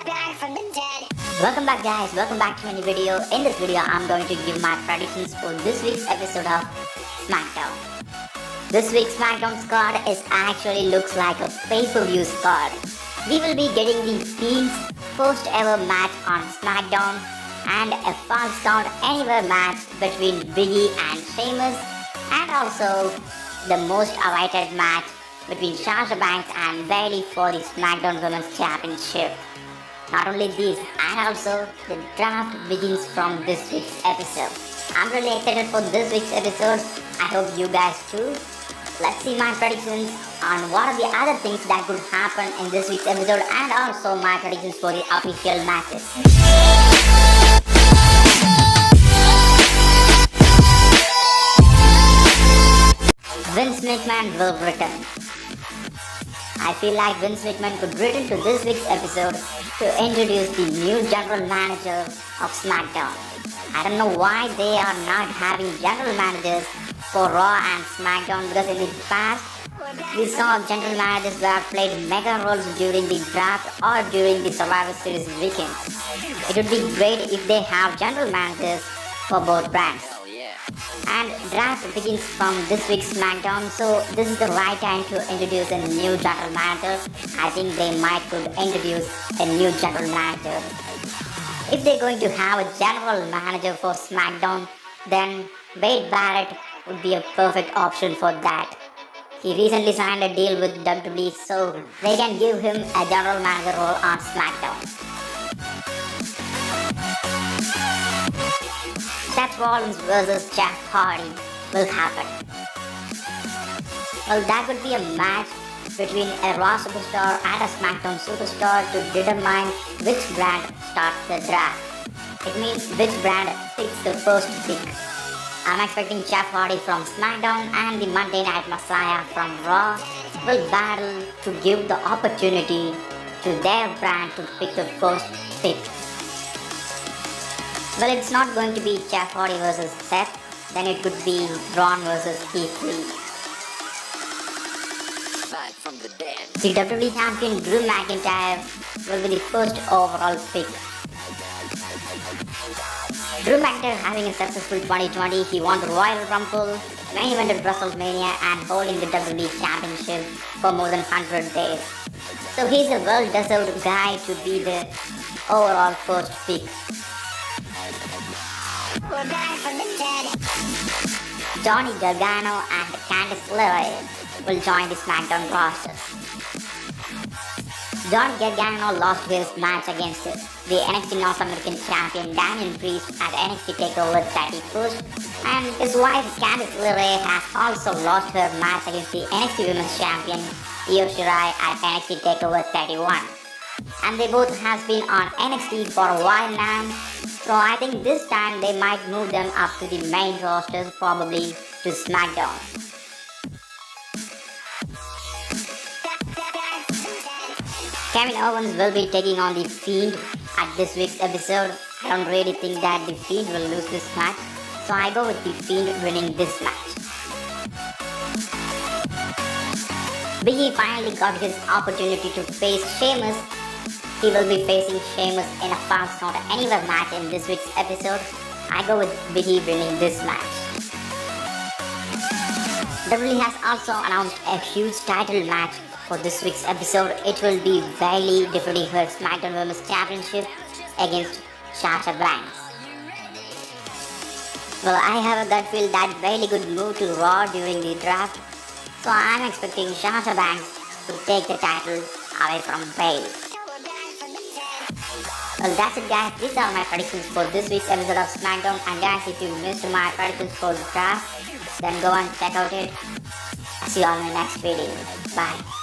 back from the dead. Welcome back guys, welcome back to a new video. In this video I'm going to give my predictions for this week's episode of Smackdown. This week's Smackdown squad actually looks like a pay-per-view squad. We will be getting the Field's first ever match on Smackdown and a Falls Count Anywhere match between Biggie and Sheamus, and also the most awaited match between Sasha Banks and Bayley for the Smackdown Women's Championship. Not only this, and also the draft begins from this week's episode. I'm really excited for this week's episode. I hope you guys too. Let's see my predictions on what are the other things that could happen in this week's episode, and also my predictions for the official matches. Vince McMahon will return. I feel like Vince McMahon could return to this week's episode to introduce the new general manager of Smackdown. I don't know why they are not having general managers for Raw and Smackdown, because in the past we saw general managers who have played mega roles during the draft or during the Survivor Series weekend. It would be great if they have general managers for both brands. And draft begins from this week's Smackdown, so this is the right time to introduce a new general manager. I think they might could introduce a new general manager. If they're going to have a general manager for Smackdown, then Wade Barrett would be a perfect option for that. He recently signed a deal with WWE, so they can give him a general manager role on Smackdown. Seth Rollins versus Jeff Hardy will happen. Well, that would be a match between a Raw superstar and a Smackdown superstar to determine which brand starts the draft. It means which brand picks the first pick. I'm expecting Jeff Hardy from Smackdown and the Monday Night Messiah from Raw will battle to give the opportunity to their brand to pick the first pick. Well, it's not going to be Jeff Hardy versus Seth, then it could be Braun versus Keith Lee. From the dead. The WWE Champion Drew McIntyre will be the first overall pick. Drew McIntyre having a successful 2020, he won the Royal Rumble, main evented WrestleMania and holding the WWE Championship for more than 100 days. So he's a well-deserved guy to be the overall first pick. We're back from the dead. Johnny Gargano and Candice LeRae will join the Smackdown roster. Johnny Gargano lost his match against the NXT North American Champion Damian Priest at NXT TakeOver 31st, and his wife Candice LeRae has also lost her match against the NXT Women's Champion Io Shirai at NXT TakeOver 31. And they both have been on NXT for a while now, so I think this time they might move them up to the main rosters, probably to SmackDown. Kevin Owens will be taking on the Fiend at this week's episode. I don't really think that the Fiend will lose this match, so I go with the Fiend winning this match. Biggie finally got his opportunity to face Sheamus. He will be facing Sheamus in a Falls Count Anywhere match in this week's episode. I go with Biggie winning this match. WWE has also announced a huge title match for this week's episode. It will be Bayley defending her Smackdown Women's Championship against Sasha Banks. Well, I have a gut feel that Bayley could move to Raw during the draft, so I'm expecting Sasha Banks to take the title away from Bayley. Well, that's it guys, these are my predictions for this week's episode of Smackdown, and guys, if you missed my predictions for the draft, then go and check out it. I'll see you all in the next video. Bye.